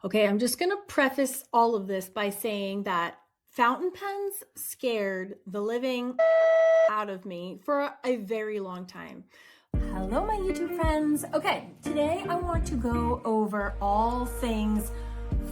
Okay, I'm just going to preface all of this by saying that fountain pens scared the living out of me for a very long time. Hello, my YouTube friends. Okay, today I want to go over all things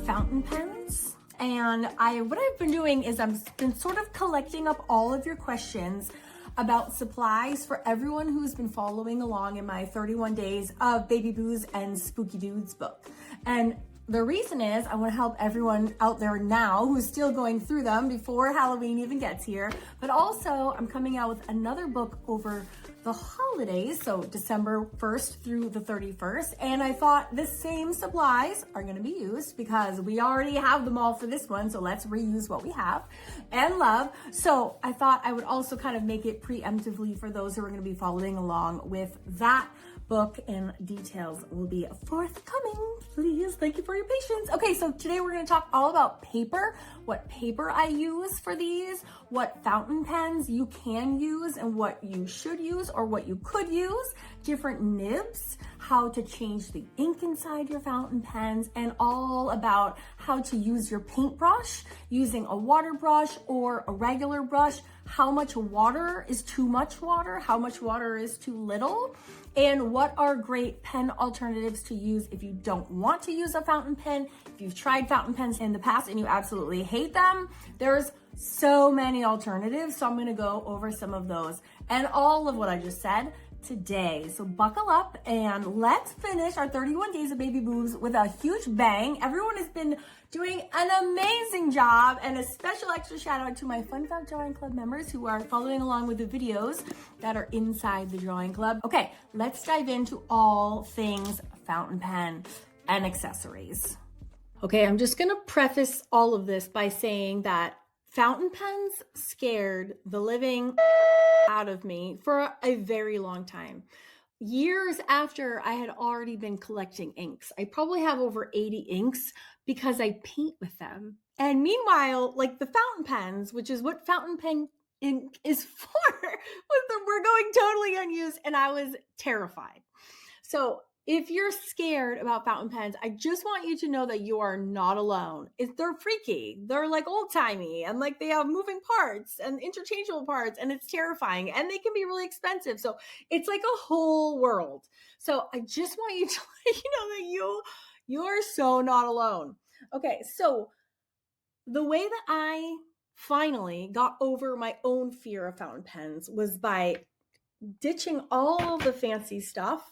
fountain pens. And what I've been doing is I've been sort of collecting up all of your questions about supplies for everyone who's been following along in my 31 days of Baby Booze and Spooky Dudes book. And the reason is I want to help everyone out there now who's still going through them before Halloween even gets here. But also I'm coming out with another book over the holidays, so December 1st through the 31st. And I thought the same supplies are going to be used because we already have them all for this one. So let's reuse what we have and love. So I thought I would also kind of make it preemptively for those who are going to be following along with that book, and details will be forthcoming. Please, thank you for your patience. Okay, so today we're going to talk all about paper, what paper I use for these, what fountain pens you can use and what you should use or what you could use, different nibs, how to change the ink inside your fountain pens, and all about how to use your paintbrush using a water brush or a regular brush, how much water is too much water, how much water is too little, and what are great pen alternatives to use if you don't want to use a fountain pen. If you've tried fountain pens in the past and you absolutely hate them, there's so many alternatives. So I'm going to go over some of those and all of what I just said today. So buckle up and let's finish our 31 days of Baby Boobs with a huge bang. Everyone has been doing an amazing job, and a special extra shout out to my Fun Fact Drawing Club members who are following along with the videos that are inside the drawing club. Okay, let's dive into all things fountain pen and accessories. Okay, I'm just going to preface all of this by saying that fountain pens scared the living out of me for a very long time. Years after I had already been collecting inks. I probably have over 80 inks because I paint with them. And meanwhile, like the fountain pens, which is what fountain pen ink is for, were going totally unused, and I was terrified. So if you're scared about fountain pens, I just want you to know that you are not alone. They're freaky. They're like old timey, and like they have moving parts and interchangeable parts, and it's terrifying, and they can be really expensive. So it's like a whole world. So I just want you to let you know that you are so not alone. Okay, so the way that I finally got over my own fear of fountain pens was by ditching all of the fancy stuff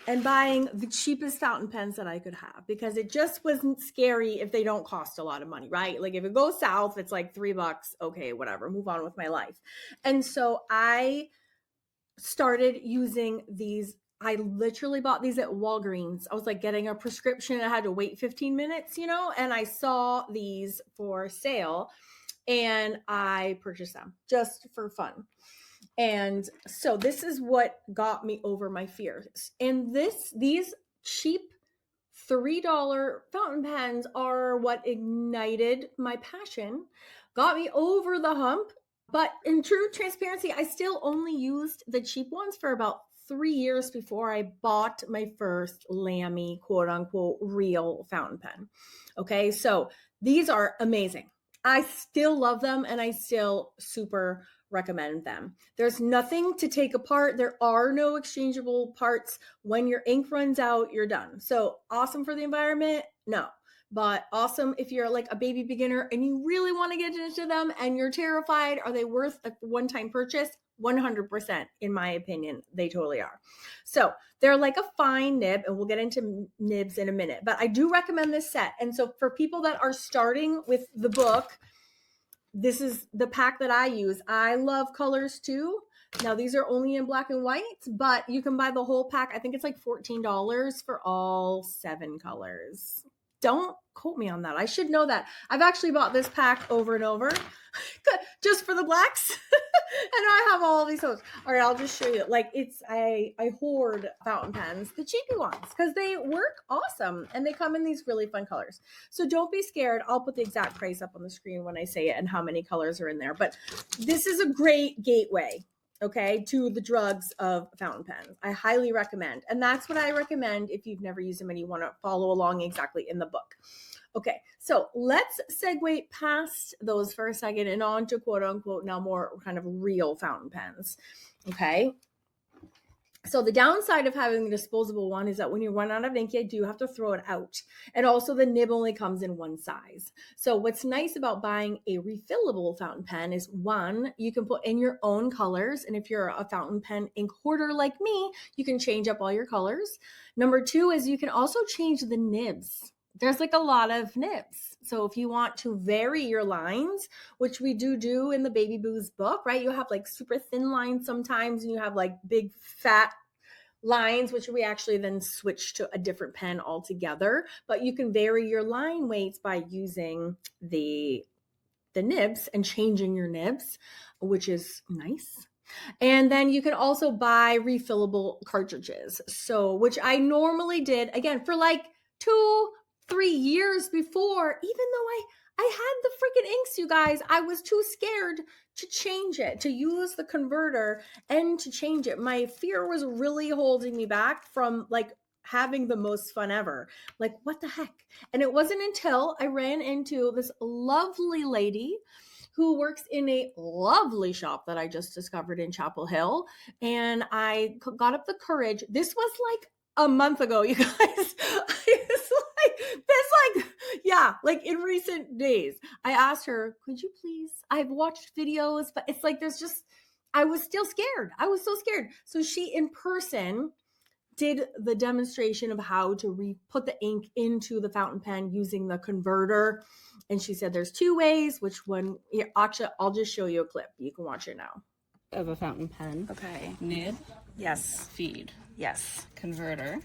and buying the cheapest fountain pens that I could have, because it just wasn't scary if they don't cost a lot of money, right? Like if it goes south, it's like $3, okay, whatever, move on with my life. And so I started using these. I literally bought these at Walgreens. I was like getting a prescription. I had to wait 15 minutes, and I saw these for sale and I purchased them just for fun. And so this is what got me over my fears. And these cheap $3 fountain pens are what ignited my passion, got me over the hump. But in true transparency, I still only used the cheap ones for about 3 years before I bought my first Lamy, quote unquote, real fountain pen. Okay, so these are amazing. I still love them, and I still super recommend them. There's nothing to take apart. There are no exchangeable parts. When your ink runs out, you're done. So awesome for the environment? No. But awesome if you're like a baby beginner and you really want to get into them and you're terrified. Are they worth a one-time purchase? 100%, in my opinion, they totally are. So they're like a fine nib, and we'll get into nibs in a minute, but I do recommend this set. And so for people that are starting with the book, this is the pack that I use. I love colors too. Now these are only in black and white, but you can buy the whole pack. I think it's like $14 for all 7 colors. Don't quote me on that. I should know that. I've actually bought this pack over and over just for the blacks. And I have all these colors. All right, I'll just show you. Like I hoard fountain pens, the cheapy ones, because they work awesome and they come in these really fun colors. So don't be scared. I'll put the exact price up on the screen when I say it and how many colors are in there. But this is a great gateway. okay, to the drugs of fountain pens. I highly recommend. And that's what I recommend if you've never used them and you want to follow along exactly in the book. Okay, so let's segue past those for a second and on to quote unquote now more kind of real fountain pens. Okay. So the downside of having the disposable one is that when you run out of ink, you do have to throw it out. And also the nib only comes in one size. So what's nice about buying a refillable fountain pen is one, you can put in your own colors. And if you're a fountain pen ink hoarder like me, you can change up all your colors. Number two is you can also change the nibs. There's like a lot of nibs. So if you want to vary your lines, which we do in the Baby Boo's book, right? You have like super thin lines sometimes and you have like big fat lines, which we actually then switch to a different pen altogether. But you can vary your line weights by using the nibs and changing your nibs, which is nice. And then you can also buy refillable cartridges. So, which I normally did again for like 2-3 years before, even though I had the freaking inks, you guys, I was too scared to change it, to use the converter and to change it. My fear was really holding me back from like having the most fun ever. Like, what the heck? And it wasn't until I ran into this lovely lady who works in a lovely shop that I just discovered in Chapel Hill. And I got up the courage. This was like a month ago, you guys. Yeah, like in recent days. I asked her, could you please? I've watched videos, but it's like I was still scared. I was so scared. So she in person did the demonstration of how to put the ink into the fountain pen using the converter. And she said there's 2 ways, which one, here, actually, I'll just show you a clip. You can watch it now. Of a fountain pen. Okay. Nib. Yes. Feed. Yes. Converter.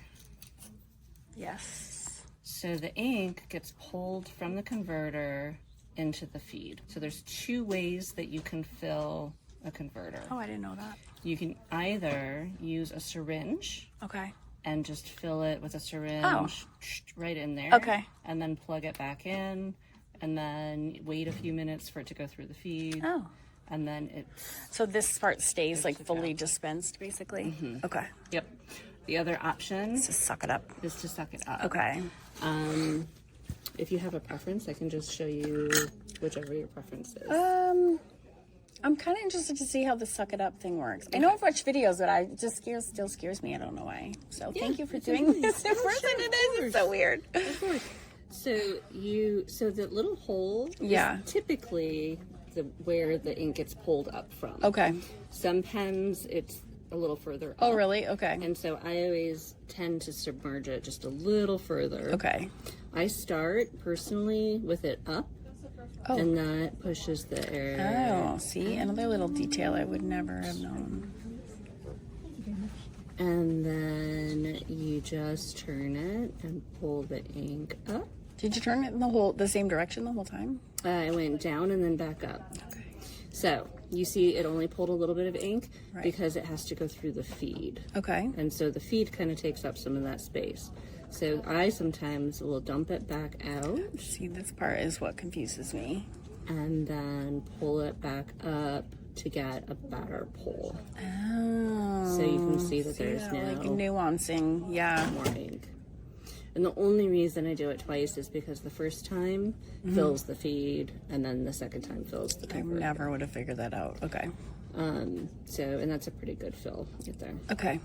Yes. So the ink gets pulled from the converter into the feed. So there's 2 ways that you can fill a converter. Oh, I didn't know that. You can either use a syringe. Okay. And just fill it with a syringe right in there. Okay. And then plug it back in. And then wait a few minutes for it to go through the feed. Oh. And then So this part stays like fully dispensed, basically? Mm-hmm. Okay. Yep. The other option is to suck it up. Okay. If you have a preference, I can just show you whichever your preference is. I'm kind of interested to see how the suck it up thing works. I know I've watched videos, but it just still scares me. I don't know why. So thank you for doing this in person. It's so weird. Of course. So the little hole is typically where the ink gets pulled up from. Okay. Some pens, it's a little further up. Oh, really? Okay. And so I always tend to submerge it just a little further. Okay. I start personally with it up. Oh. And that pushes the air. Oh, see? Another little detail I would never have known. And then you just turn it and pull the ink up. Did you turn it in the same direction the whole time? I went down and then back up. Okay. So you see it only pulled a little bit of ink because it has to go through the feed. Okay. And so the feed kind of takes up some of that space. So I sometimes will dump it back out. See, this part is what confuses me. And then pull it back up to get a better pull. Oh. So you can see that there's now like nuancing, more ink. And the only reason I do it twice is because the first time fills the feed, and then the second time fills the converter. I never would have figured that out. Okay. And that's a pretty good fill right there. Okay.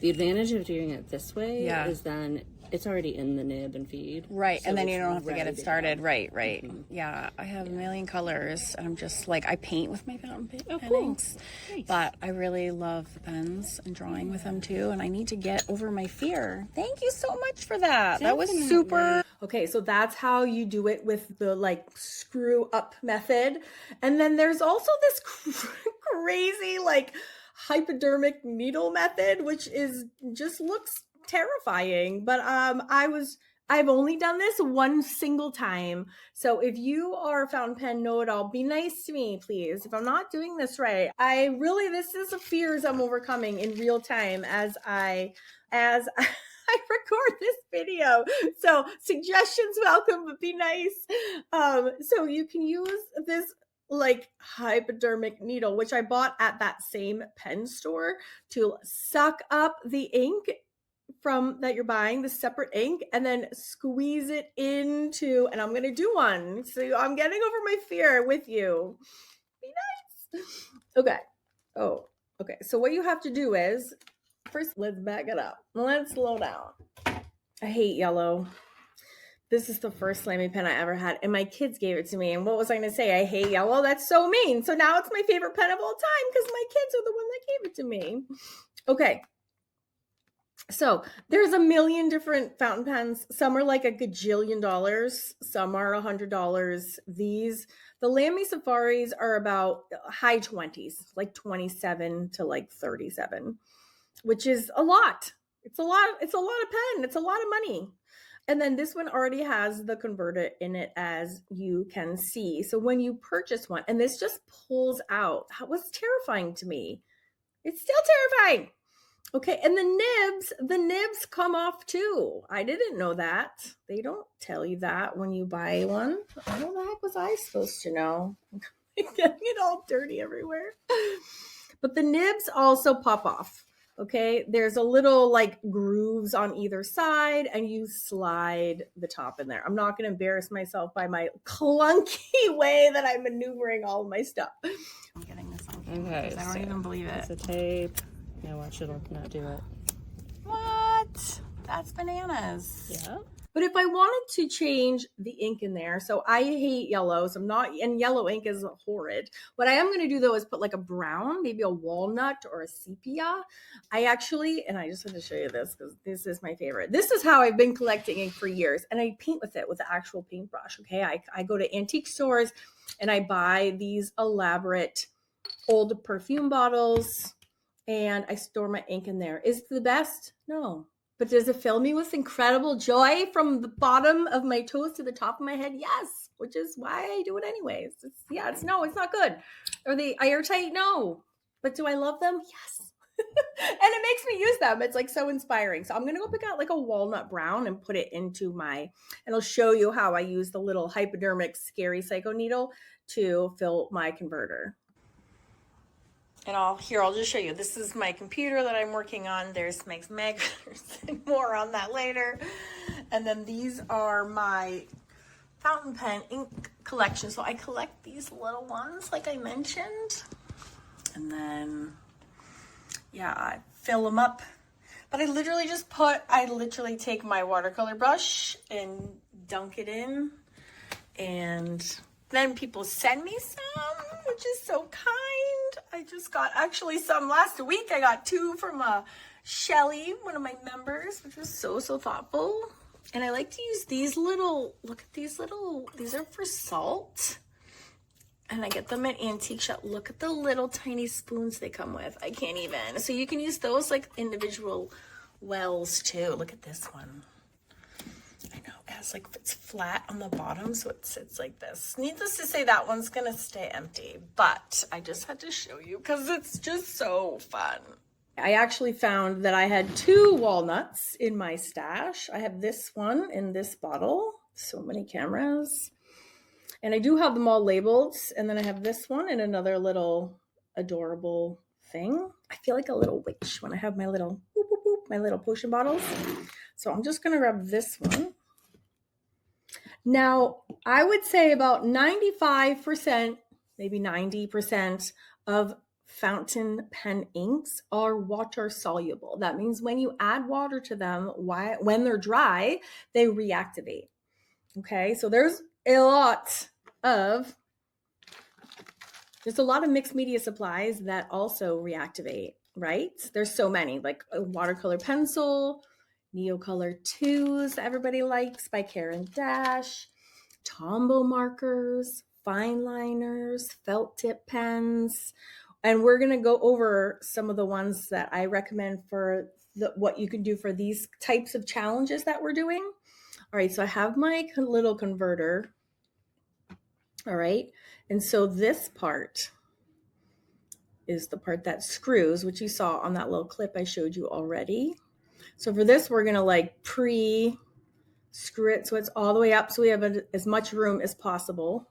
The advantage of doing it this way is then it's already in the nib and feed. Right, so and then you don't have to get it started. Right. Mm-hmm. Yeah, I have a million colors, and I'm just like, I paint with my fountain pen inks. Nice. But I really love the pens and drawing with them too, and I need to get over my fear. Thank you so much for that. Definitely. That was super. Okay, so that's how you do it with the like screw up method. And then there's also this crazy like hypodermic needle method, which is just looks terrifying. But I've only done this one single time. So if you are a fountain pen know-it-all, be nice to me, please. If I'm not doing this right, this is a fears I'm overcoming in real time as I record this video. So suggestions welcome, but be nice. So you can use this like hypodermic needle, which I bought at that same pen store to suck up the ink from that you're buying, the separate ink, and then squeeze it into, and I'm gonna do one. So I'm getting over my fear with you. Be nice. Okay. Oh, okay. So what you have to do is first, let's back it up. Let's slow down. I hate yellow. This is the first slammy pen I ever had, and my kids gave it to me. And what was I going to say? I hate yellow. That's so mean. So now it's my favorite pen of all time because my kids are the one that gave it to me. Okay. So there's a million different fountain pens. Some are like a gajillion dollars. Some are $100. The Lamy Safaris are about high 20s, like 27 to like 37, which is a lot. It's a lot of pen. It's a lot of money. And then this one already has the converter in it, as you can see. So when you purchase one, and this just pulls out, what's terrifying to me? It's still terrifying. Okay, and the nibs come off too. I didn't know that. They don't tell you that when you buy one. How the heck was I supposed to know? Getting it all dirty everywhere. But the nibs also pop off. Okay, there's a little like grooves on either side, and you slide the top in there. I'm not going to embarrass myself by my clunky way that I'm maneuvering all of my stuff. I'm getting this on camera because I don't even believe it. It's a tape. Now watch, it'll not do it. What? That's bananas. Yeah. But if I wanted to change the ink in there, so I hate yellow, so I'm not, and yellow ink is horrid. What I am going to do though is put like a brown, maybe a walnut or a sepia. I actually, and I just want to show you this because this is my favorite. This is how I've been collecting ink for years, and I paint with it with the actual paintbrush. Okay, I go to antique stores and I buy these elaborate old perfume bottles, and I store my ink in there. Is it the best? No. But does it fill me with incredible joy from the bottom of my toes to the top of my head? Yes, which is why I do it anyways. It's not good. Are they airtight? No. But do I love them? Yes. And it makes me use them. It's like so inspiring. So I'm going to go pick out like a walnut brown and put it into and I'll show you how I use the little hypodermic scary psycho needle to fill my converter. And I'll just show you. This is my computer that I'm working on. There's Meg's and more on that later. And then these are my fountain pen ink collection. So I collect these little ones like I mentioned. And then, yeah, I fill them up. But I literally take my watercolor brush and dunk it in. And then people send me some, which is so kind. I just got actually some last week. I got 2 from Shelly, one of my members, which was so thoughtful. And I like to use these these are for salt. And I get them at Antique Shop. Look at the little tiny spoons they come with. I can't even. So you can use those like individual wells too. Look at this one. I know, it's flat on the bottom, so it sits like this. Needless to say, that one's gonna stay empty, but I just had to show you because it's just so fun. I actually found that I had 2 walnuts in my stash. I have this one in this bottle. So many cameras. And I do have them all labeled. And then I have this one in another little adorable thing. I feel like a little witch when I have my little boop, boop, boop, my little potion bottles. So I'm just going to grab this one. Now, I would say about 95%, maybe 90% of fountain pen inks are water soluble. That means when you add water to them, when they're dry, they reactivate. Okay, so there's a lot of mixed media supplies that also reactivate, right? There's so many, like a watercolor pencil, Neocolor 2s that everybody likes by Karen Dash, Tombow markers, fine liners, felt tip pens. And we're going to go over some of the ones that I recommend for what you can do for these types of challenges that we're doing. All right, so I have my little converter. All right, and so this part is the part that screws, which you saw on that little clip I showed you already. So for this, we're going to like pre-screw it so it's all the way up so we have as much room as possible.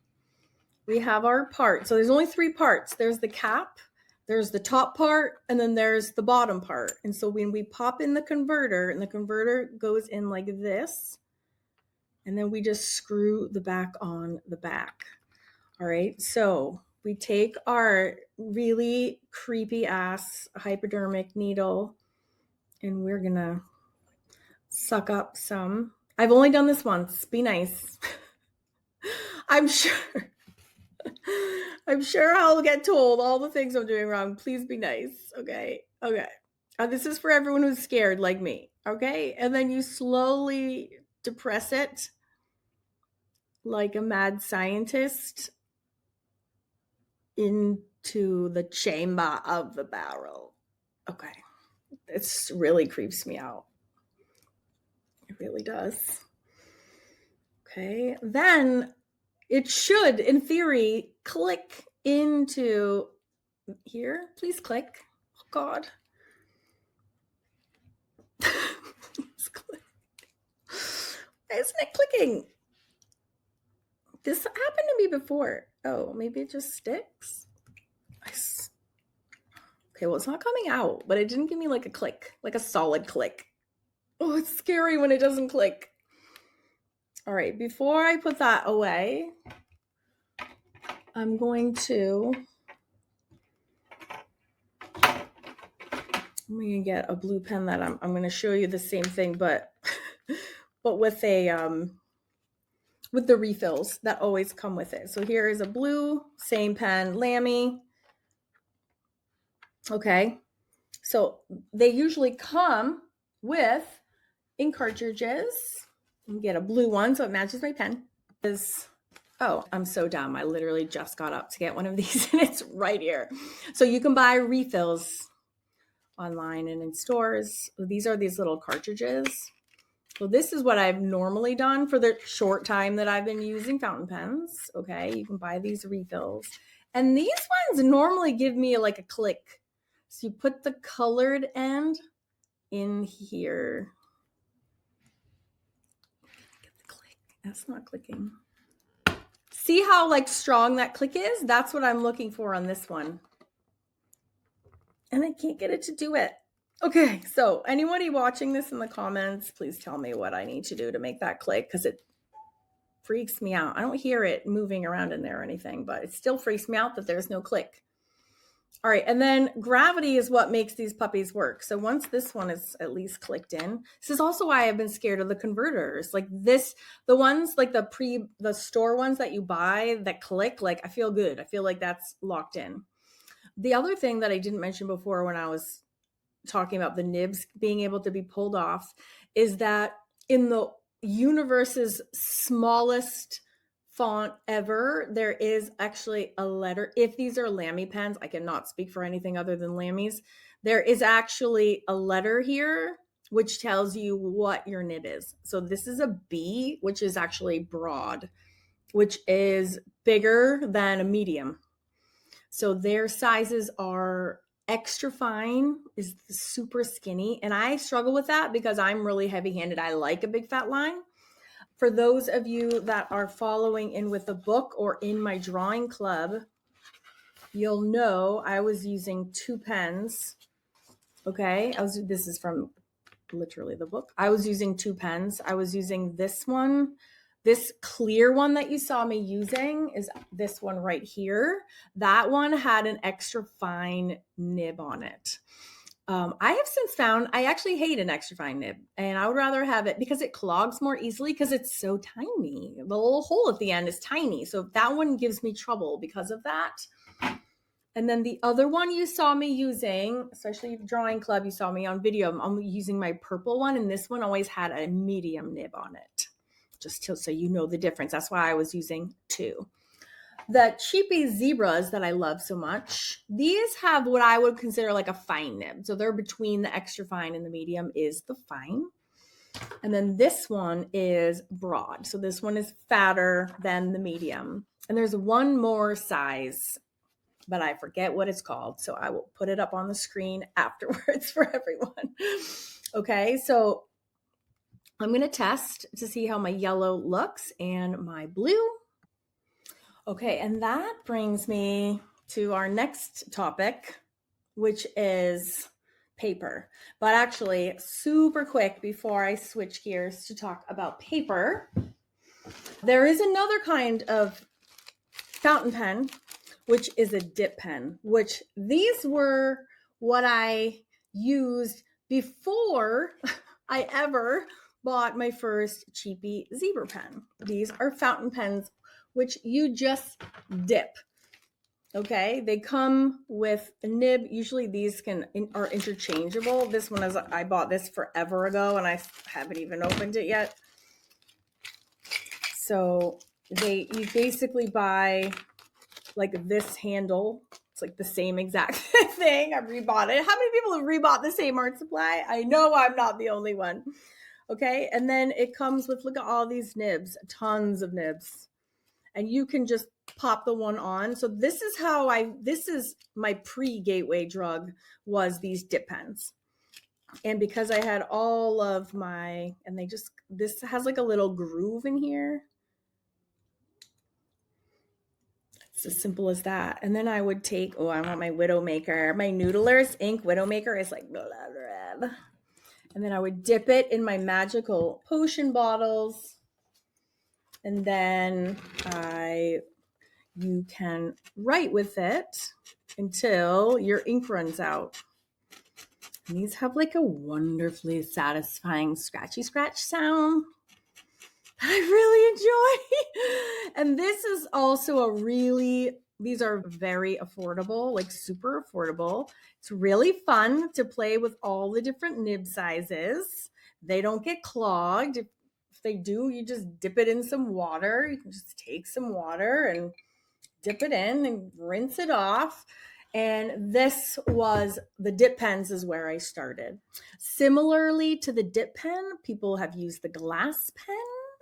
we have our part. So there's only 3 parts. There's the cap, there's the top part, and then there's the bottom part. And so when we pop in the converter, and the converter goes in like this, and then we just screw the back on the back. All right, so we take our really creepy ass hypodermic needle, and we're gonna suck up some. I've only done this once. Be nice. I'm sure I'll get told all the things I'm doing wrong. Please be nice. Okay. This is for everyone who's scared like me. Okay. And then you slowly depress it like a mad scientist into the chamber of the barrel. Okay. It really creeps me out. It really does. Okay. Then it should, in theory, click into here. Please click. Oh, God. Please click. Why isn't it clicking? This happened to me before. Oh, maybe it just sticks. Okay, well, it's not coming out, but it didn't give me like a click, like a solid click. Oh, it's scary when it doesn't click. All right, before I put that away, I'm going to get a blue pen that I'm going to show you the same thing, but with a with the refills that always come with it. So here is a blue, same pen, Lamy. Okay, so they usually come with ink cartridges. You get a blue one so it matches my pen. Oh, I'm so dumb. I literally just got up to get one of these and it's right here. So you can buy refills online and in stores. These are these little cartridges. So this is what I've normally done for the short time that I've been using fountain pens. Okay, you can buy these refills. And these ones normally give me like a click. So you put the colored end in here. Get the click. That's not clicking. See how like strong that click is? That's what I'm looking for on this one. And I can't get it to do it. Okay, so anybody watching this in the comments, please tell me what I need to do to make that click, because it freaks me out. I don't hear it moving around in there or anything, but it still freaks me out that there's no click. All right, and then gravity is what makes these puppies work. So once this one is at least clicked in, this is also why I've been scared of the converters. Like this, the ones like the store ones that you buy that click, like I feel good. I feel like that's locked in. The other thing that I didn't mention before when I was talking about the nibs being able to be pulled off is that in the universe's smallest font ever, there is actually a letter. If these are Lamy pens, I cannot speak for anything other than Lamys. There is actually a letter here which tells you what your nib is. So this is a B, which is actually broad, which is bigger than a medium. So their sizes are extra fine is super skinny. And I struggle with that because I'm really heavy-handed. I like a big fat line. For those of you that are following in with the book or in my drawing club, you'll know I was using 2 pens. Okay, this is from literally the book. I was using 2 pens. I was using this one. This clear one that you saw me using is this one right here. That one had an extra fine nib on it. I have since found I actually hate an extra fine nib, and I would rather have it because it clogs more easily because it's so tiny. The little hole at the end is tiny. So that one gives me trouble because of that. And then the other one you saw me using, especially drawing club, you saw me on video, I'm using my purple one, and this one always had a medium nib on it. Just so you know the difference. That's why I was using 2. The cheapy zebras that I love so much, these have what I would consider like a fine nib. So they're between the extra fine and the medium is the fine. And then this one is broad. So this one is fatter than the medium. And there's one more size, but I forget what it's called. So I will put it up on the screen afterwards for everyone. Okay, so I'm going to test to see how my yellow looks and my blue. Okay, and that brings me to our next topic, which is paper. But actually, super quick before I switch gears to talk about paper, there is another kind of fountain pen, which is a dip pen, which these were what I used before I ever bought my first cheapy zebra pen. These are fountain pens, which you just dip. Okay, they come with a nib. Usually these are interchangeable. This one is, I bought this forever ago and I haven't even opened it yet. So you basically buy like this handle. It's like the same exact thing. I rebought it. How many people have rebought the same art supply? I know I'm not the only one. Okay, and then it comes with, look at all these nibs, tons of nibs. And you can just pop the one on. So this is my pre-gateway drug, was these dip pens. And because I had all of my, and this has like a little groove in here. It's as simple as that. And then I would take, I want my Widowmaker. My Noodler's ink Widowmaker is like blah, blah, blah. And then I would dip it in my magical potion bottles. And then you can write with it until your ink runs out. And these have like a wonderfully satisfying scratchy scratch sound that I really enjoy. And this is also these are very affordable, like super affordable. It's really fun to play with all the different nib sizes. They don't get clogged. If they do, you just dip it in some water. You can just take some water and dip it in and rinse it off. And the dip pens is where I started. Similarly to the dip pen, people have used the glass pen.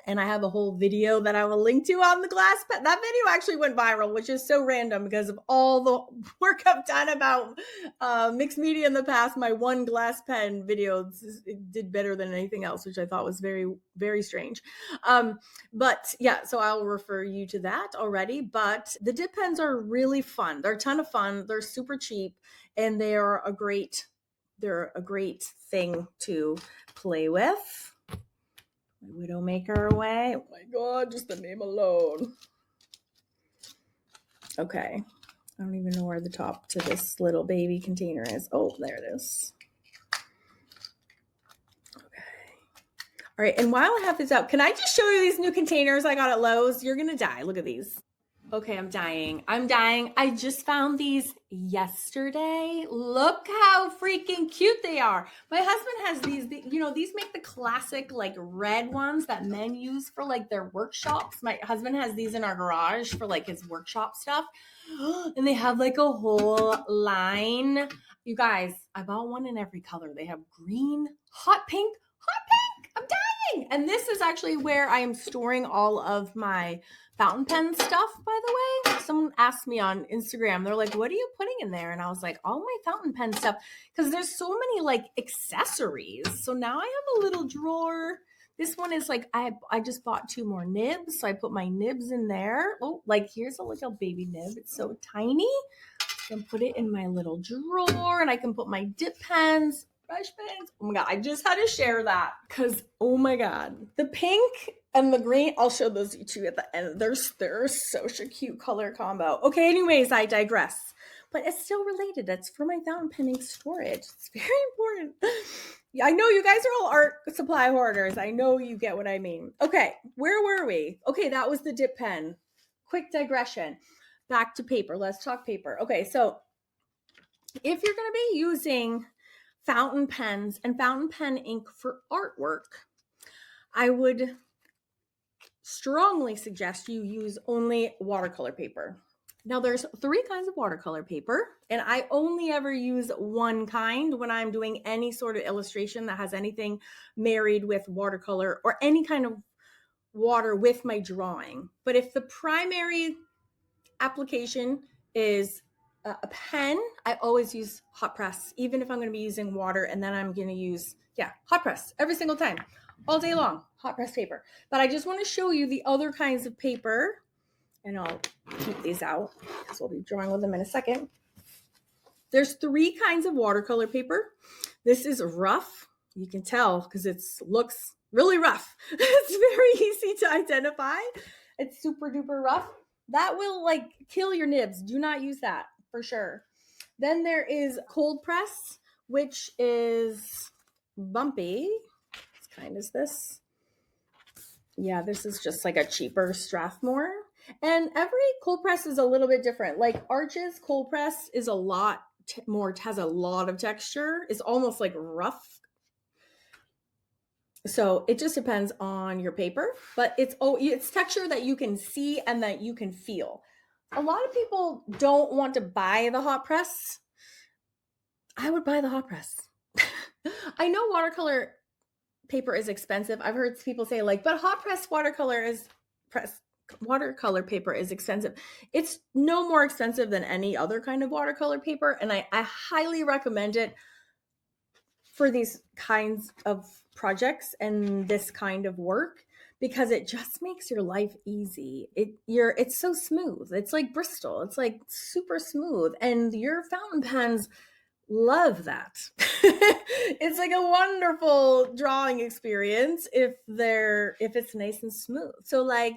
And I have a whole video that I will link to on the glass pen. That video actually went viral, which is so random because of all the work I've done about mixed media in the past. My one glass pen video did better than anything else, which I thought was very, very strange. But yeah, so I'll refer you to that already. But the dip pens are really fun. They're a ton of fun. They're super cheap, and they're a great thing to play with. My Widowmaker away. Oh my God, just the name alone. Okay. I don't even know where the top to this little baby container is. Oh, there it is. Okay. All right. And while I have this up, can I just show you these new containers I got at Lowe's? You're going to die. Look at these. Okay, I'm dying. I just found these yesterday. Look how freaking cute they are. My husband has these, these make the classic like red ones that men use for like their workshops. My husband has these in our garage for like his workshop stuff. And they have like a whole line. You guys, I bought one in every color. They have green, hot pink. I'm dying. And this is actually where I am storing all of my fountain pen stuff, by the way. Someone asked me on Instagram, they're like, what are you putting in there? And I was like, all my fountain pen stuff, because there's so many like accessories. So now I have a little drawer. This one is like, I just bought 2 more nibs. So I put my nibs in there. Oh, like here's a little baby nib. It's so tiny. I can put it in my little drawer, and I can put my dip pens, brush pens. Oh my God, I just had to share that because, oh my God, the pink and the green, I'll show those to you at the end. They're such a cute color combo. Okay, anyways, I digress. But it's still related. That's for my fountain penning storage. It's very important. Yeah, I know you guys are all art supply hoarders. I know you get what I mean. Okay, where were we? Okay, that was the dip pen. Quick digression. Back to paper. Let's talk paper. Okay, so if you're going to be using fountain pens and fountain pen ink for artwork, I would strongly suggest you use only watercolor paper. Now there's 3 kinds of watercolor paper, and I only ever use one kind when I'm doing any sort of illustration that has anything married with watercolor or any kind of water with my drawing. But if the primary application is a pen, I always use hot press, even if I'm going to be using water, and then I'm going to use, hot press every single time, all day long, hot press paper. But I just want to show you the other kinds of paper and I'll keep these out because we'll be drawing with them in a second. There's 3 kinds of watercolor paper. This is rough. You can tell because it looks really rough. It's very easy to identify. It's super duper rough. That will like kill your nibs. Do not use that for sure. Then there is cold press, which is bumpy. It's kind of this. Yeah, this is just like a cheaper Strathmore. And every cold press is a little bit different. Like Arch's cold press is a lot more, has a lot of texture. It's almost like rough. So it just depends on your paper, but it's texture that you can see and that you can feel. A lot of people don't want to buy the hot press. I would buy the hot press. I know watercolor paper is expensive. I've heard people say like, but hot press watercolor paper is expensive. It's no more expensive than any other kind of watercolor paper. And I highly recommend it for these kinds of projects and this kind of work because it just makes your life easy. It's so smooth. It's like Bristol. It's like super smooth. And your fountain pens love that. It's like a wonderful drawing experience if it's nice and smooth. So like,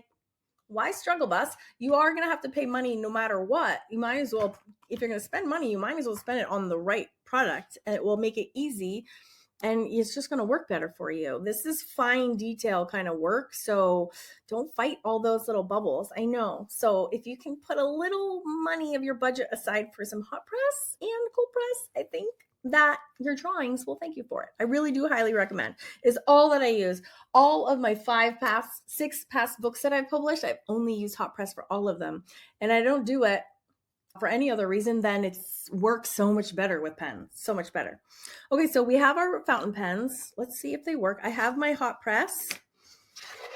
why struggle bus? You are going to have to pay money no matter what. You might as well, if you're going to spend money, you might as well spend it on the right product, and it will make it easy and it's just going to work better for you. This is fine detail kind of work. So don't fight all those little bubbles. I know. So if you can put a little money of your budget aside for some hot press and cold press, I think that your drawings will thank you for it. I really do highly recommend. It's all that I use. All of my 6 past books that I've published, I've only used hot press for all of them. And I don't do it for any other reason than it works so much better with pens. So much better. Okay, so we have our fountain pens. Let's see if they work. I have my hot press.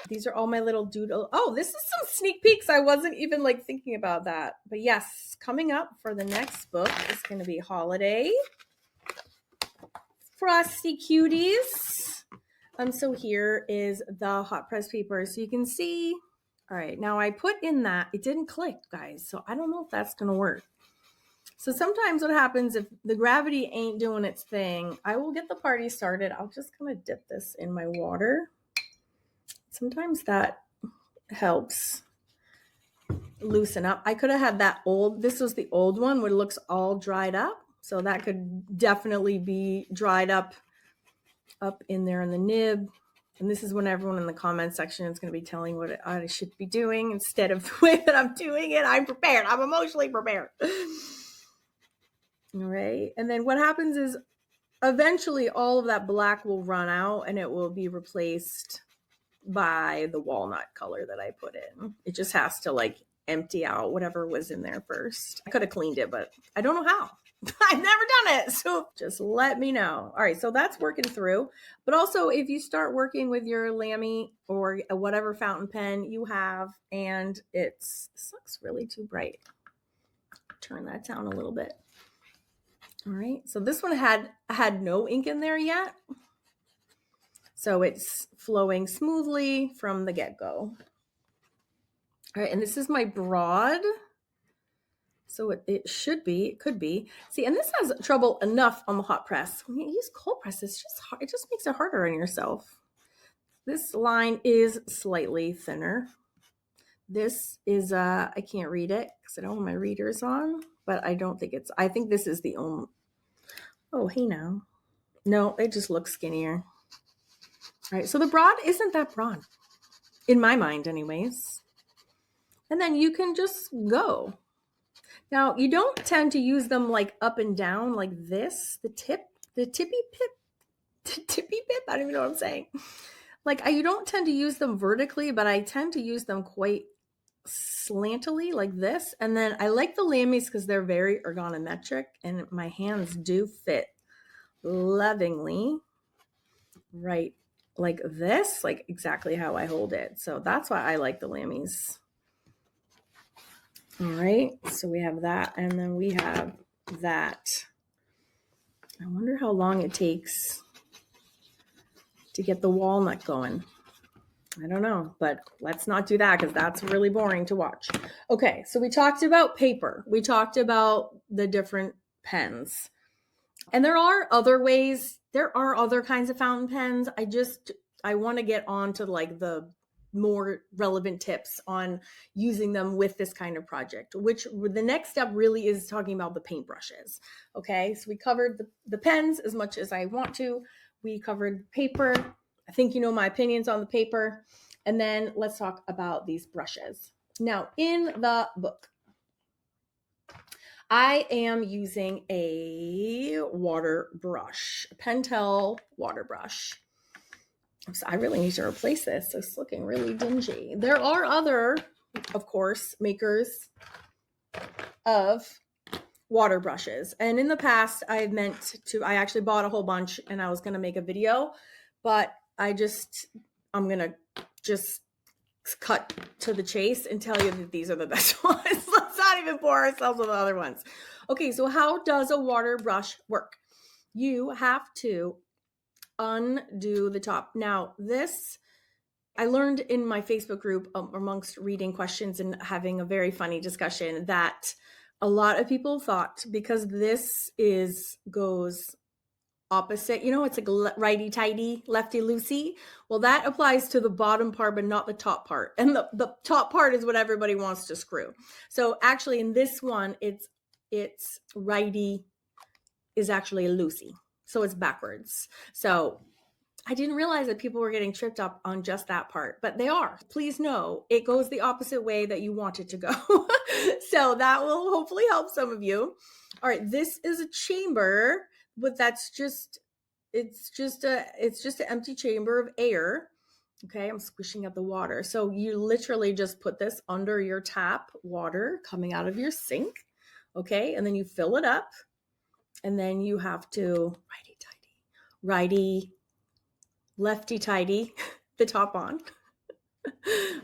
These are all my little doodle. Oh, this is some sneak peeks. I wasn't even like thinking about that. But yes, coming up for the next book is going to be Holiday. Frosty Cuties. So here is the hot press paper. So you can see. All right, now I put in that. It didn't click, guys. So I don't know if that's going to work. So sometimes what happens if the gravity ain't doing its thing, I will get the party started. I'll just kind of dip this in my water. Sometimes that helps loosen up. I could have had this was the old one where it looks all dried up. So that could definitely be dried up in there in the nib. And this is when everyone in the comment section is going to be telling what I should be doing instead of the way that I'm doing it. I'm prepared. I'm emotionally prepared. All right. And then what happens is eventually all of that black will run out and it will be replaced by the walnut color that I put in. It just has to like empty out whatever was in there first. I could have cleaned it, but I don't know how. I've never done it. So just let me know. All right. So that's working through. But also if you start working with your Lamy or whatever fountain pen you have and this looks really too bright. Turn that down a little bit. All right. So this one had no ink in there yet. So it's flowing smoothly from the get-go. All right. And this is my broad. So it could be. See, and this has trouble enough on the hot press. When you use cold press, it's just hard. It just makes it harder on yourself. This line is slightly thinner. This is, I can't read it because I don't have my readers on, but I think this is the only, oh, hey now. No, it just looks skinnier. All right, so the broad isn't that broad, in my mind anyways. And then you can just go. Now, you don't tend to use them like up and down like this, the tippy pip, I don't even know what I'm saying. Like you don't tend to use them vertically, but I tend to use them quite slantily like this. And then I like the Lamys because they're very ergonometric and my hands do fit lovingly right like this, like exactly how I hold it. So that's why I like the Lamys. All right, so we have that, and then we have that. I wonder how long it takes to get the walnut going. I don't know, but let's not do that because that's really boring to watch. Okay, so we talked about paper. We talked about the different pens. And there are other ways. There are other kinds of fountain pens. I want to get on to like the more relevant tips on using them with this kind of project, which the next step really is talking about the paintbrushes. Okay, so we covered the pens as much as I want to. We covered paper. I think you know my opinions on the paper. And then let's talk about these brushes. Now, in the book, I am using a water brush, a Pentel water brush. So I really need to replace this. It's looking really dingy. There are other, of course, makers of water brushes. And in the past, I actually bought a whole bunch and I was going to make a video, but I'm going to just cut to the chase and tell you that these are the best ones. Let's not even bore ourselves with the other ones. Okay, so how does a water brush work? You have to undo the top. Now, this I learned in my Facebook group amongst reading questions and having a very funny discussion that a lot of people thought because this goes opposite, it's like righty tighty, lefty loosey. Well, that applies to the bottom part, but not the top part. And the top part is what everybody wants to screw. So actually in this one, it's righty is actually a loosey. So it's backwards. So I didn't realize that people were getting tripped up on just that part, but they are. Please know it goes the opposite way that you want it to go. So that will hopefully help some of you. All right, this is a chamber, but it's just an empty chamber of air. Okay, I'm squishing up the water. So you literally just put this under your tap water coming out of your sink. Okay, and then you fill it up, and then you have to righty lefty tighty the top on.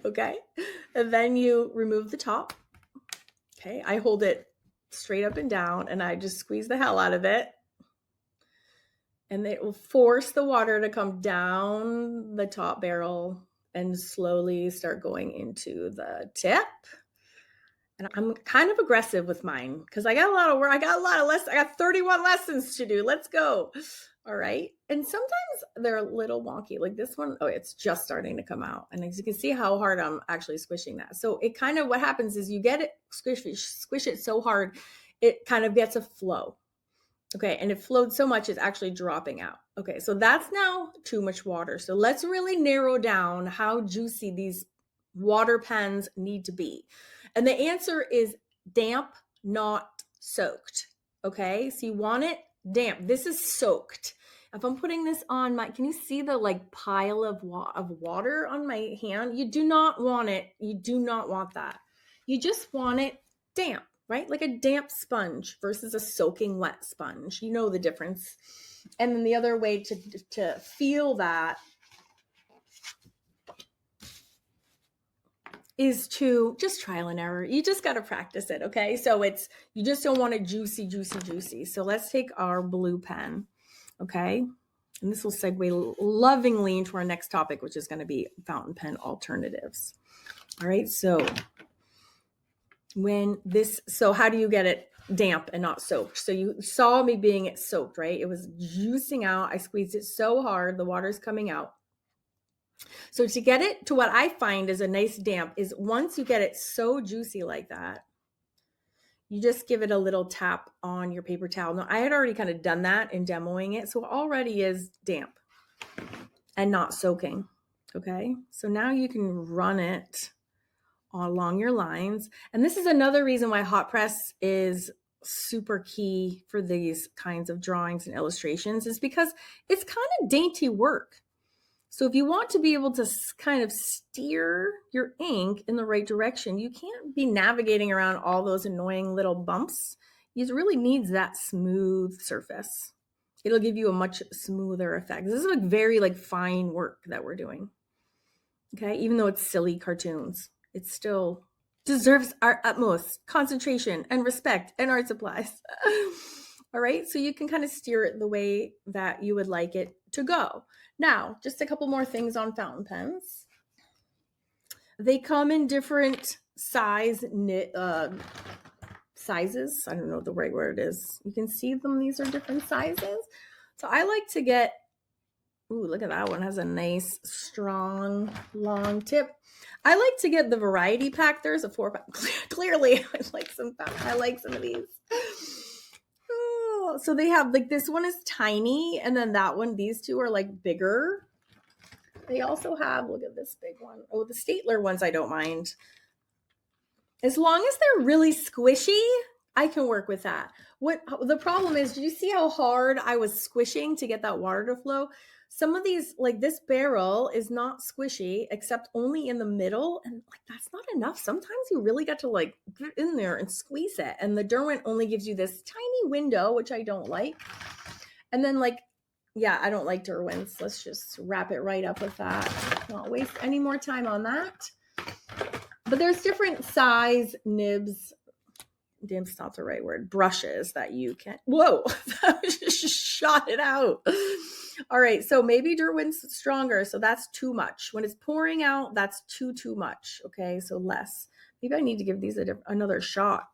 Okay, and then you remove the top. Okay, I hold it straight up and down and I just squeeze the hell out of it, and it will force the water to come down the top barrel and slowly start going into the tip. And I'm kind of aggressive with mine because I got a lot of work. I got 31 lessons to do. Let's go. All right. And sometimes they're a little wonky. Like this one, it's just starting to come out. And as you can see how hard I'm actually squishing that. So it kind of, what happens is you get it, squish it so hard, it kind of gets a flow. Okay. And it flowed so much, it's actually dropping out. Okay. So that's now too much water. So let's really narrow down how juicy these water pens need to be. And the answer is damp, not soaked. Okay. So you want it damp. This is soaked. If I'm putting this on can you see the like pile of water on my hand? You do not want it. You do not want that. You just want it damp, right? Like a damp sponge versus a soaking wet sponge. You know the difference. And then the other way to feel that is to just trial and error. You just got to practice it. Okay. So you just don't want it juicy. So let's take our blue pen. Okay. And this will segue lovingly into our next topic, which is going to be fountain pen alternatives. All right. So how do you get it damp and not soaked? So you saw me being it soaked, right? It was juicing out. I squeezed it so hard, the water's coming out. So to get it to what I find is a nice damp is once you get it so juicy like that, you just give it a little tap on your paper towel. Now, I had already kind of done that in demoing it, so it already is damp and not soaking. Okay, so now you can run it along your lines. And this is another reason why hot press is super key for these kinds of drawings and illustrations, is because it's kind of dainty work. So if you want to be able to kind of steer your ink in the right direction, you can't be navigating around all those annoying little bumps. It really needs that smooth surface. It'll give you a much smoother effect. This is like very fine work that we're doing. Okay, even though it's silly cartoons, it still deserves our utmost concentration and respect and art supplies. All right, so you can kind of steer it the way that you would like it to go. Now, just a couple more things on fountain pens. they come in different sizes. I don't know what the right word is. You can see them. These are different sizes. So I like to get, ooh, look at that one. It has a nice, strong, long tip. I like to get the variety pack. There's a 4-pack. Clearly, I like some of these. Oh, so they have like, this one is tiny, and then that one, these two are like bigger. They also have, look at this big one. Oh, the Statler ones I don't mind. As long as they're really squishy, I can work with that. What the problem is, do you see how hard I was squishing to get that water to flow? Some of these, like this barrel is not squishy except only in the middle, and like that's not enough. Sometimes you really got to like get in there and squeeze it, and the Derwent only gives you this tiny window, which I don't like. And then like, yeah, I don't like Derwents. Let's just wrap it right up with that. Not waste any more time on that. But there's different size nibs. Nibs not the right word. Brushes that you can. Whoa, that just shot it out. All right, so maybe Derwent's stronger, so that's too much. When it's pouring out, that's too much. Okay, so less. Maybe I need to give these another shot.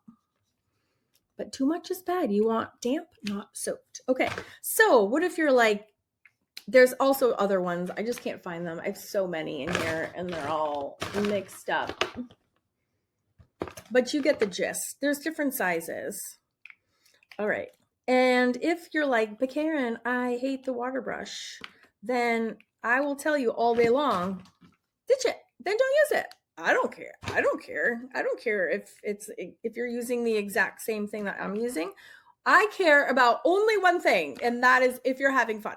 But too much is bad. You want damp, not soaked. Okay, so what if you're like, there's also other ones. I just can't find them. I have so many in here, and they're all mixed up. But you get the gist. There's different sizes. All right. And if you're like, but Karen, I hate the water brush, then I will tell you all day long, ditch it. Then don't use it. I don't care. I don't care if you're using the exact same thing that I'm using. I care about only one thing, and that is if you're having fun.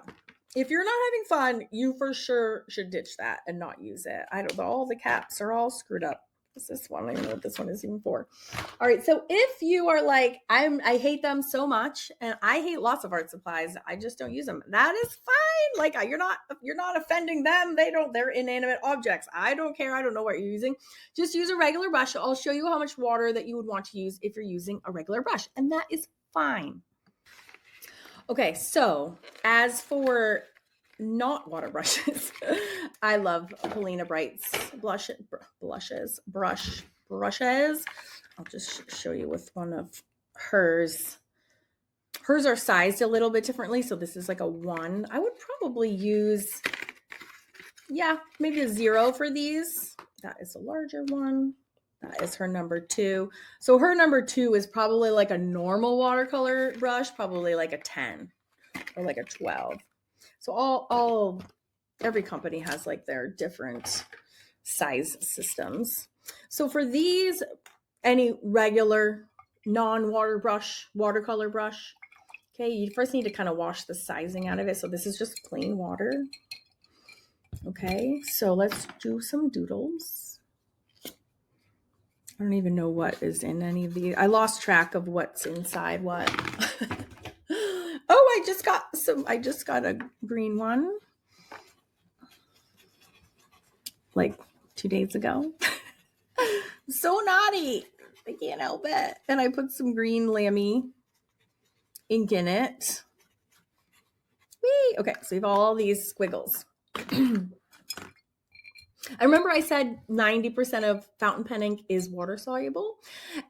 If you're not having fun, you for sure should ditch that and not use it. I don't know. All the caps are all screwed up. What's this one? I don't know what this one is even for. All right. So if you are like, I hate them so much, and I hate lots of art supplies, I just don't use them. That is fine. Like you're not offending them. They're inanimate objects. I don't care. I don't know what you're using. Just use a regular brush. I'll show you how much water that you would want to use if you're using a regular brush, and that is fine. Okay, so as for not water brushes, I love Helena Bright's brushes. I'll just show you with one of hers. Hers are sized a little bit differently, so this is like a 1. I would probably use, maybe a 0 for these. That is a larger one. That is her number 2. So her number 2 is probably like a normal watercolor brush, probably like a 10 or like a 12. So every company has like their different size systems. So for these, any regular watercolor brush, okay, you first need to kind of wash the sizing out of it. So this is just plain water. Okay, so let's do some doodles. I don't even know what is in any of these. I lost track of what's inside what. Oh, I just got a green one like 2 days ago. So naughty. I can't help it. And I put some green Lamy ink in it. Whee! Okay, so we have all these squiggles. I remember I said 90% of fountain pen ink is water soluble.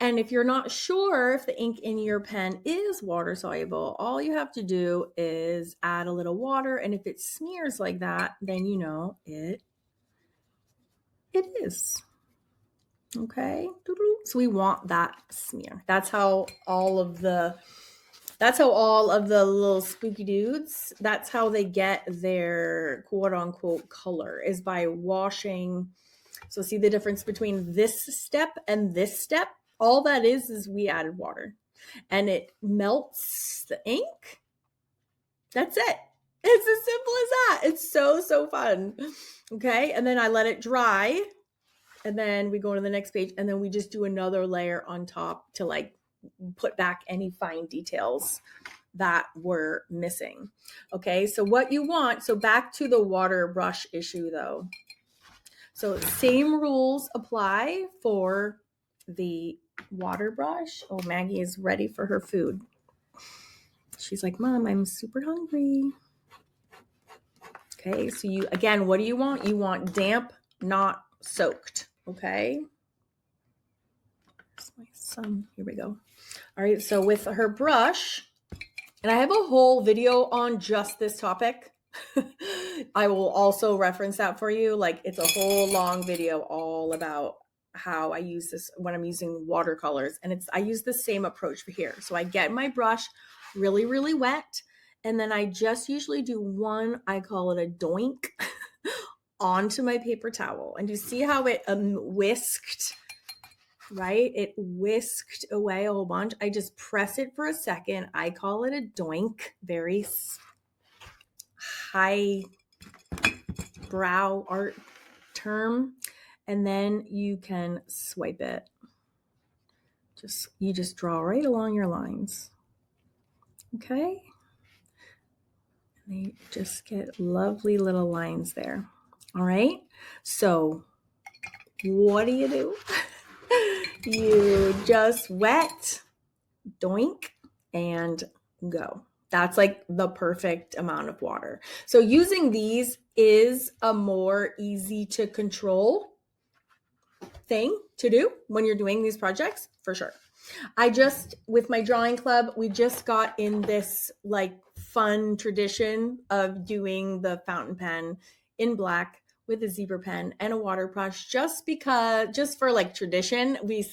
And if you're not sure if the ink in your pen is water soluble, all you have to do is add a little water. And if it smears like that, then you know it is. Okay. So we want that smear. That's how all of the little spooky dudes, that's how they get their quote unquote color, is by washing. So see the difference between this step and this step? All that is we added water and it melts the ink. That's it. It's as simple as that. It's so fun. Okay. And then I let it dry, and then we go to the next page, and then we just do another layer on top to like put back any fine details that were missing. Okay, so what you want, so back to the water brush issue though. So same rules apply for the water brush. Oh, Maggie is ready for her food. She's like, Mom, I'm super hungry. Okay, so you, again, what do you want? You want damp, not soaked. Okay. Here's my son. Here we go. All right, so with her brush, and I have a whole video on just this topic. I will also reference that for you. Like, it's a whole long video all about how I use this when I'm using watercolors. And I use the same approach for here. So I get my brush really, really wet. And then I just usually do one, I call it a doink, onto my paper towel. And you see how it whisked, right? It whisked away a whole bunch. I just press it for a second. I call it a doink, very high brow art term. And then you can swipe it. You just draw right along your lines. Okay. And they just get lovely little lines there. All right. So what do? You just wet, doink, and go. That's like the perfect amount of water. So using these is a more easy to control thing to do when you're doing these projects, for sure. With my drawing club, we just got in this like fun tradition of doing the fountain pen in black with a zebra pen and a water brush, just for like tradition. We've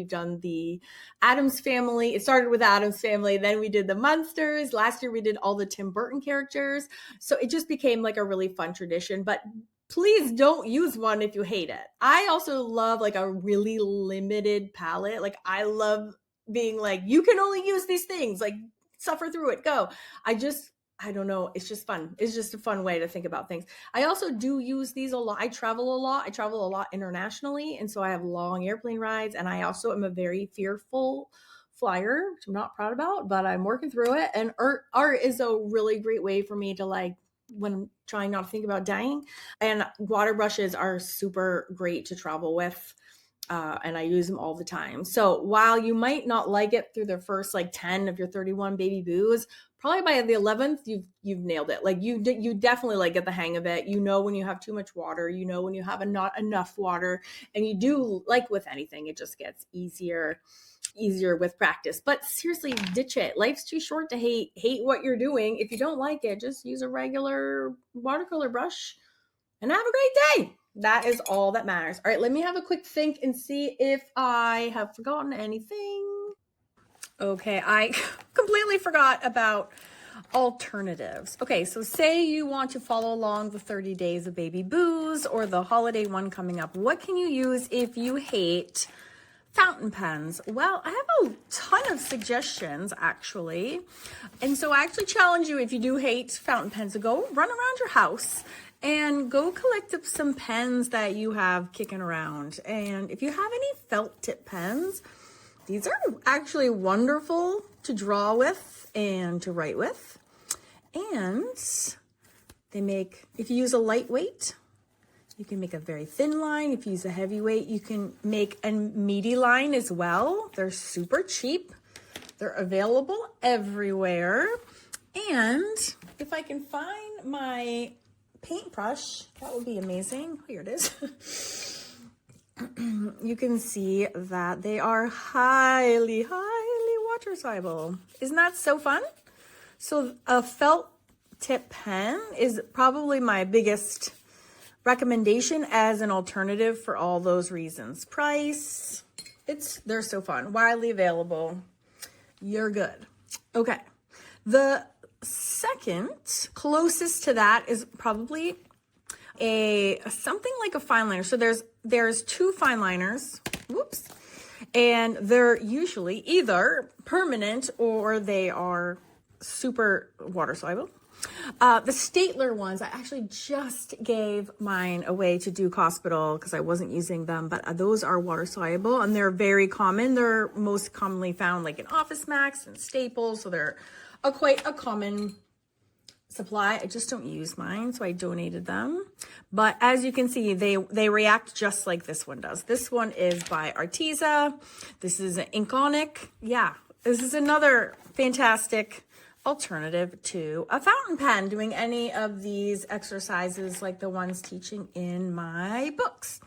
done the Addams Family. It started with Addams Family, then we did the Munsters. Last year we did all the Tim Burton characters. So it just became like a really fun tradition. But please don't use one if you hate it. I also love like a really limited palette. Like, I love being like, you can only use these things, like suffer through it, go. I don't know. It's just fun. It's just a fun way to think about things. I also do use these a lot. I travel a lot. I travel a lot internationally. And so I have long airplane rides. And I also am a very fearful flyer, which I'm not proud about, but I'm working through it. And art is a really great way for me to, like, when I'm trying not to think about dying. And water brushes are super great to travel with. And I use them all the time. So while you might not like it through the first like 10 of your 31 baby boos, probably by the 11th, you've nailed it. Like, you definitely like get the hang of it. You know when you have too much water, you know when you have not enough water, and you do, like with anything, it just gets easier with practice. But seriously, ditch it. Life's too short to hate what you're doing. If you don't like it, just use a regular watercolor brush and have a great day. That is all that matters. All right, let me have a quick think and see if I have forgotten anything. Okay, I completely forgot about alternatives. Okay, so say you want to follow along the 30 days of baby boos or the holiday one coming up. What can you use if you hate fountain pens? Well, I have a ton of suggestions, actually. And so I actually challenge you, if you do hate fountain pens, to go run around your house and go collect up some pens that you have kicking around. And if you have any felt tip pens, these are actually wonderful to draw with and to write with. And if you use a lightweight, you can make a very thin line. If you use a heavyweight, you can make a meaty line as well. They're super cheap. They're available everywhere. And if I can find my paintbrush, that would be amazing. Here it is. You can see that they are highly, highly water-soluble. Isn't that so fun? So a felt tip pen is probably my biggest recommendation as an alternative for all those reasons. Price, they're so fun, widely available. You're good. Okay. The second closest to that is probably something like a fine liner. So there's two fine liners. Whoops. And they're usually either permanent or they are super water soluble. The Statler ones, I actually just gave mine away to Duke Hospital because I wasn't using them, but those are water soluble and they're very common. They're most commonly found like in Office Max and Staples, so they're quite a common supply. I just don't use mine, so I donated them. But as you can see, they react just like this one does. This one is by Arteza. This is an Inconic. Yeah, this is another fantastic alternative to a fountain pen doing any of these exercises like the ones teaching in my books.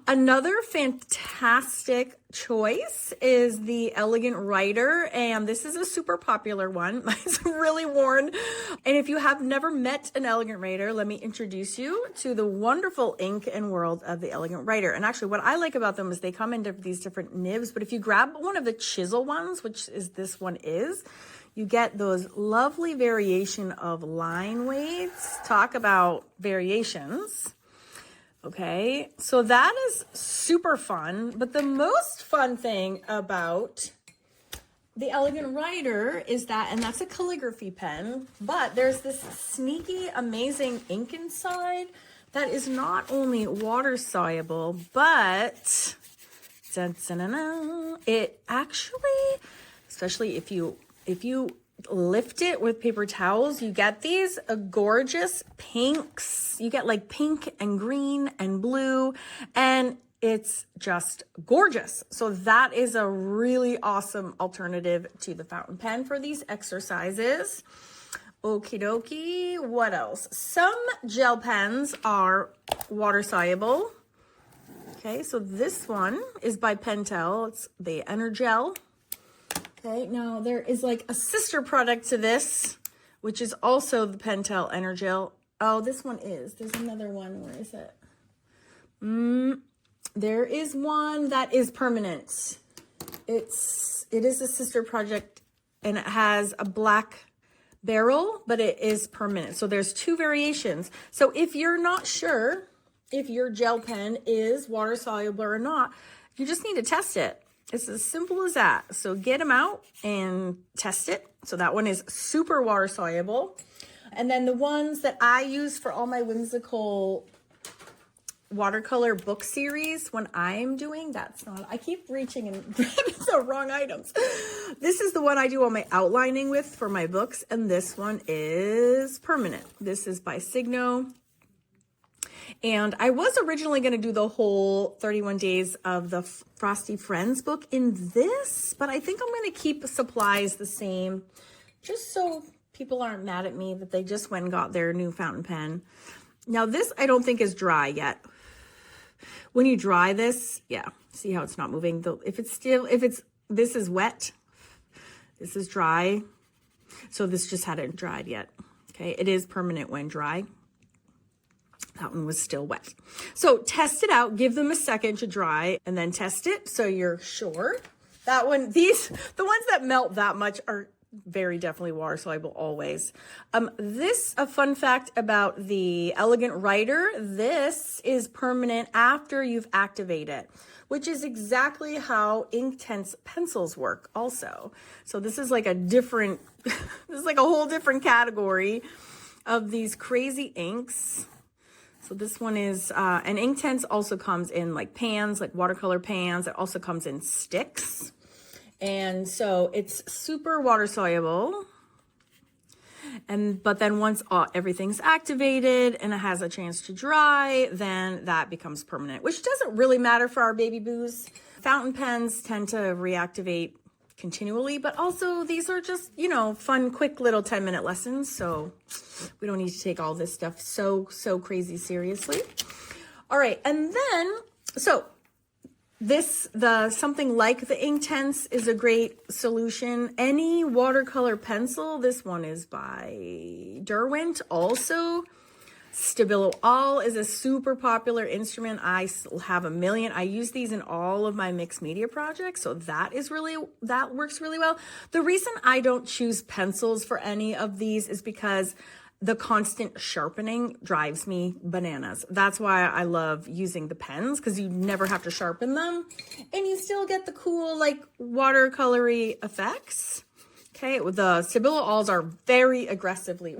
Another fantastic choice is the Elegant Writer, and this is a super popular one. It's really worn. And if you have never met an Elegant Writer, let me introduce you to the wonderful ink and world of the Elegant Writer. And actually what I like about them is they come in these different nibs, but if you grab one of the chisel ones, which is this one is, you get those lovely variation of line weights. Talk about variations. Okay, so that is super fun. But the most fun thing about the Elegant Writer is that, and that's a calligraphy pen, but there's this sneaky, amazing ink inside that is not only water soluble, but it actually, especially if you lift it with paper towels, you get these gorgeous pinks. You get like pink and green and blue, and it's just gorgeous. So that is a really awesome alternative to the fountain pen for these exercises. Okie dokie. What else? Some gel pens are water soluble. Okay, so this one is by Pentel. It's the Energel. Okay, now there is like a sister product to this, which is also the Pentel Energel. Oh, this one is. There's another one. Where is it? There is one that is permanent. It is a sister project, and it has a black barrel, but it is permanent. So there's two variations. So if you're not sure if your gel pen is water soluble or not, you just need to test it. It's as simple as that. So get them out and test it. So that one is super water soluble. And then the ones that I use for all my whimsical watercolor book series, when I'm doing, I keep reaching and grabbing the wrong items. This is the one I do all my outlining with for my books. And this one is permanent. This is by Signo. And I was originally going to do the whole 31 days of the Frosty Friends book in this, but I think I'm going to keep supplies the same, just so people aren't mad at me that they just went and got their new fountain pen. Now this I don't think is dry yet. When you dry this, yeah, see how it's not moving? This is wet, this is dry. So this just hadn't dried yet. Okay, it is permanent when dry. That one was still wet. So test it out, give them a second to dry, and then test it so you're sure. That one, the ones that melt that much are very definitely water soluble always. A fun fact about the Elegant Writer, this is permanent after you've activated it, which is exactly how Inktense pencils work also. So this is like a whole different category of these crazy inks. So this one is, and Inktense also comes in like pans, like watercolor pans. It also comes in sticks. And so it's super water soluble. But then once everything's activated and it has a chance to dry, then that becomes permanent, which doesn't really matter for our baby boos. Fountain pens tend to reactivate continually, but also these are just, fun, quick little 10-minute lessons. So we don't need to take all this stuff so crazy seriously. All right. And then, something like the Inktense is a great solution. Any watercolor pencil, this one is by Derwent also. Stabilo All is a super popular instrument. I have a million. I use these in all of my mixed media projects. So that works really well. The reason I don't choose pencils for any of these is because the constant sharpening drives me bananas. That's why I love using the pens, because you never have to sharpen them and you still get the cool like watercolory effects. Okay, the Stabilo Alls are very aggressively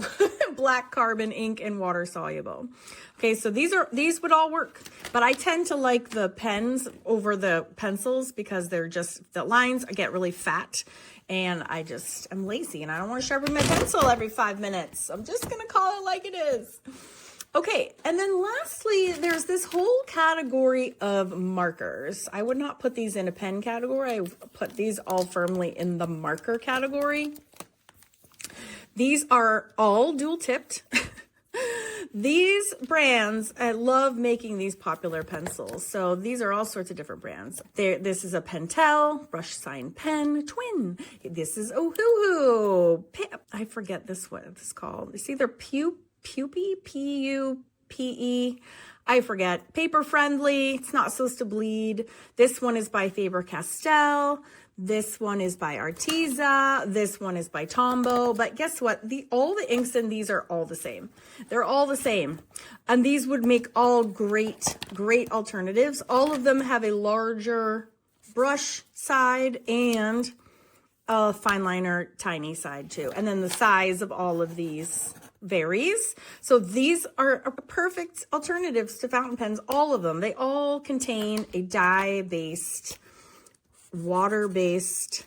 black carbon ink and water soluble. Okay, so these would all work, but I tend to like the pens over the pencils because the lines get really fat, and I'm lazy and I don't want to sharpen my pencil every 5 minutes. I'm just gonna call it like it is. Okay, and then lastly, there's this whole category of markers. I would not put these in a pen category. I put these all firmly in the marker category. These are all dual tipped. These brands, I love making these popular pencils. So these are all sorts of different brands. This is a Pentel brush sign pen twin. This is Ohuhu. I forget this what it's called. It's either Pupe, P-U-P-E. I forget. Paper friendly. It's not supposed to bleed. This one is by Faber-Castell. This one is by Arteza. This one is by Tombow. But guess what? All the inks in these are all the same. They're all the same. And these would make all great alternatives. All of them have a larger brush side and a fine liner tiny side too. And then the size of all of these varies. So these are perfect alternatives to fountain pens. All of them. They all contain a dye-based, water-based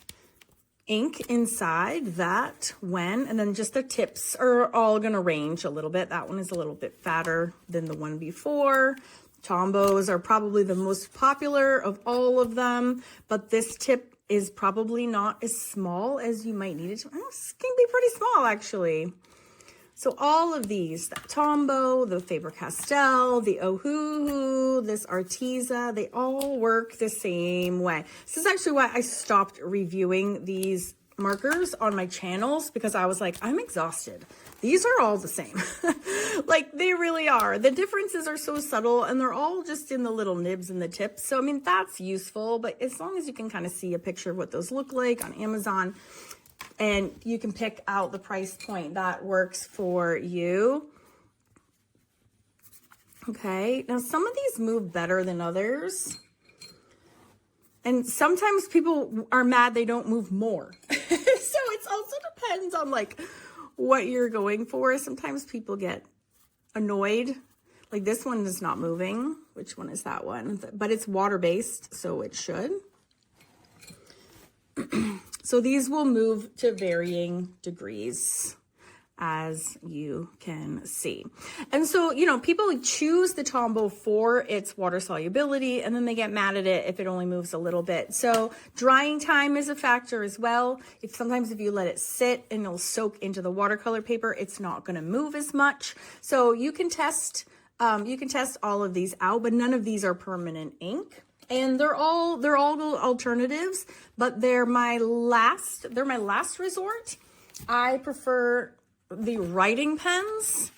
ink inside and then just the tips are all going to range a little bit. That one is a little bit fatter than the one before. Tombows are probably the most popular of all of them, but this tip is probably not as small as you might need it to. It can be pretty small actually. So all of these, the Tombow, the Faber-Castell, the Ohuhu, this Arteza, they all work the same way. This is actually why I stopped reviewing these markers on my channels, because I was like, I'm exhausted. These are all the same. Like, they really are. The differences are so subtle, and they're all just in the little nibs and the tips. So, I mean, that's useful, but as long as you can kind of see a picture of what those look like on Amazon, and you can pick out the price point that works for you. Okay, now some of these move better than others. And sometimes people are mad they don't move more. So it also depends on like what you're going for. Sometimes people get annoyed. Like this one is not moving. Which one is that one? But it's water-based, so it should. So these will move to varying degrees, as you can see. And so, you know, people choose the Tombow for its water solubility, and then they get mad at it if it only moves a little bit. So drying time is a factor as well. Sometimes if you let it sit and it'll soak into the watercolor paper, it's not going to move as much. So you can test all of these out, but none of these are permanent ink. And they're all alternatives, but they're my last resort. I prefer the writing pens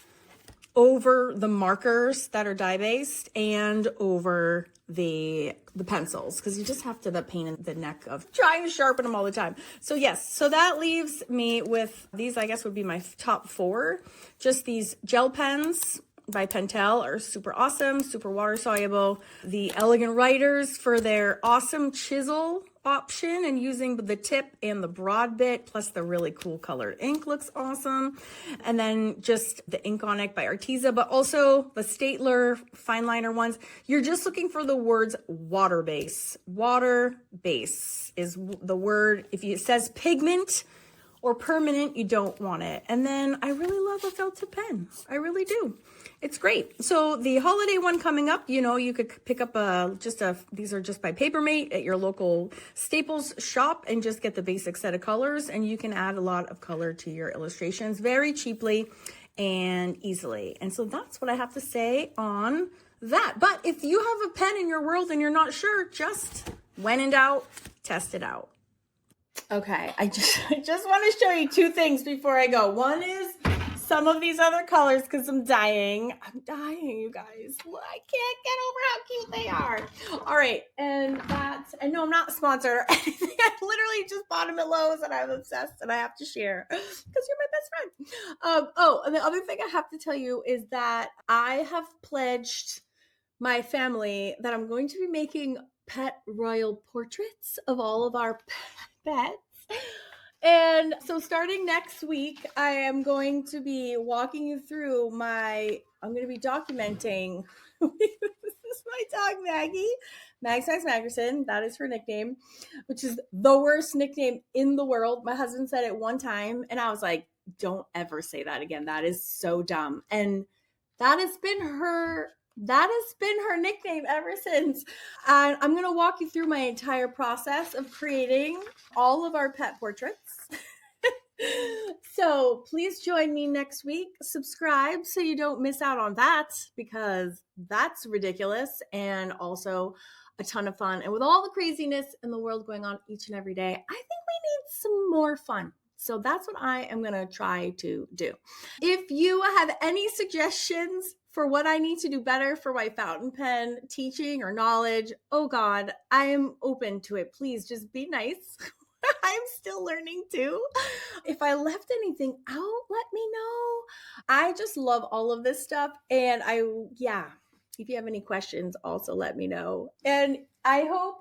over the markers that are dye-based and over the pencils, because you just have the pain in the neck of trying to sharpen them all the time. So yes, so that leaves me with these, I guess would be my top 4. Just these gel pens by Pentel are super awesome, super water soluble. The Elegant Writers for their awesome chisel option and using the tip and the broad bit plus the really cool colored ink looks awesome. And then just the Ink on It by Arteza, but also the Staedtler fine liner ones. You're just looking for the words water base. Water base is the word. If it says pigment or permanent, you don't want it. And then I really love a felt tip pen. I really do. It's great. So the holiday one coming up, you know, you could pick up these are just by Papermate at your local Staples shop and just get the basic set of colors, and you can add a lot of color to your illustrations very cheaply and easily. And so that's what I have to say on that. But if you have a pen in your world and you're not sure, just when in doubt, test it out. Okay, I just want to show you 2 things before I go. One is some of these other colors because I'm dying, you guys. I can't get over how cute they are. All right, and no, I'm not sponsored or anything. I literally just bought them at Lowe's and I'm obsessed and I have to share because you're my best friend. And the other thing I have to tell you is that I have pledged my family that I'm going to be making pet royal portraits of all of our pets. And so starting next week, I am going to be walking you through I'm going to be documenting, this is my dog, Maggie. Mags Magerson, that is her nickname, which is the worst nickname in the world. My husband said it one time, and I was like, don't ever say that again. That is so dumb. And that has been her nickname ever since. And I'm going to walk you through my entire process of creating all of our pet portraits. So please join me next week. Subscribe so you don't miss out on that, because that's ridiculous and also a ton of fun. And with all the craziness in the world going on each and every day, I think we need some more fun. So that's what I am going to try to do. If you have any suggestions for what I need to do better for my fountain pen teaching or knowledge, oh God, I am open to it. Please just be nice. I'm still learning too. If I left anything out, let me know. I just love all of this stuff. And if you have any questions, also let me know. And I hope,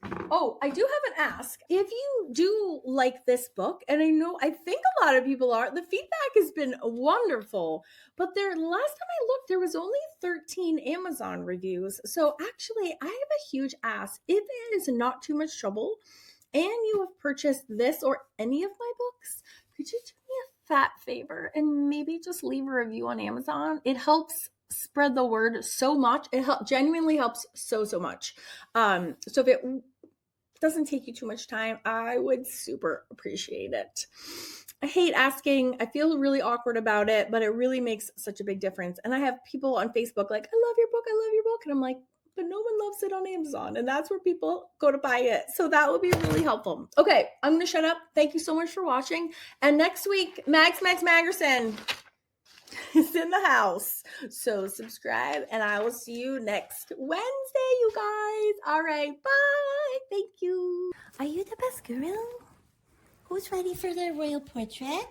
I do have an ask. If you do like this book, and I think a lot of people are, the feedback has been wonderful. But last time I looked, there was only 13 Amazon reviews. So actually, I have a huge ask. If it is not too much trouble, and you have purchased this or any of my books, could you do me a fat favor and maybe just leave a review on Amazon? It helps spread the word so much. It genuinely helps so much. So if it doesn't take you too much time, I would super appreciate it. I hate asking. I feel really awkward about it, but it really makes such a big difference. And I have people on Facebook like, I love your book. I love your book. And I'm like, but no one loves it on Amazon. And that's where people go to buy it. So that would be really helpful. Okay, I'm going to shut up. Thank you so much for watching. And next week, Max Magerson is in the house. So subscribe, and I will see you next Wednesday, you guys. All right, bye. Thank you. Are you the best girl? Who's ready for their royal portrait?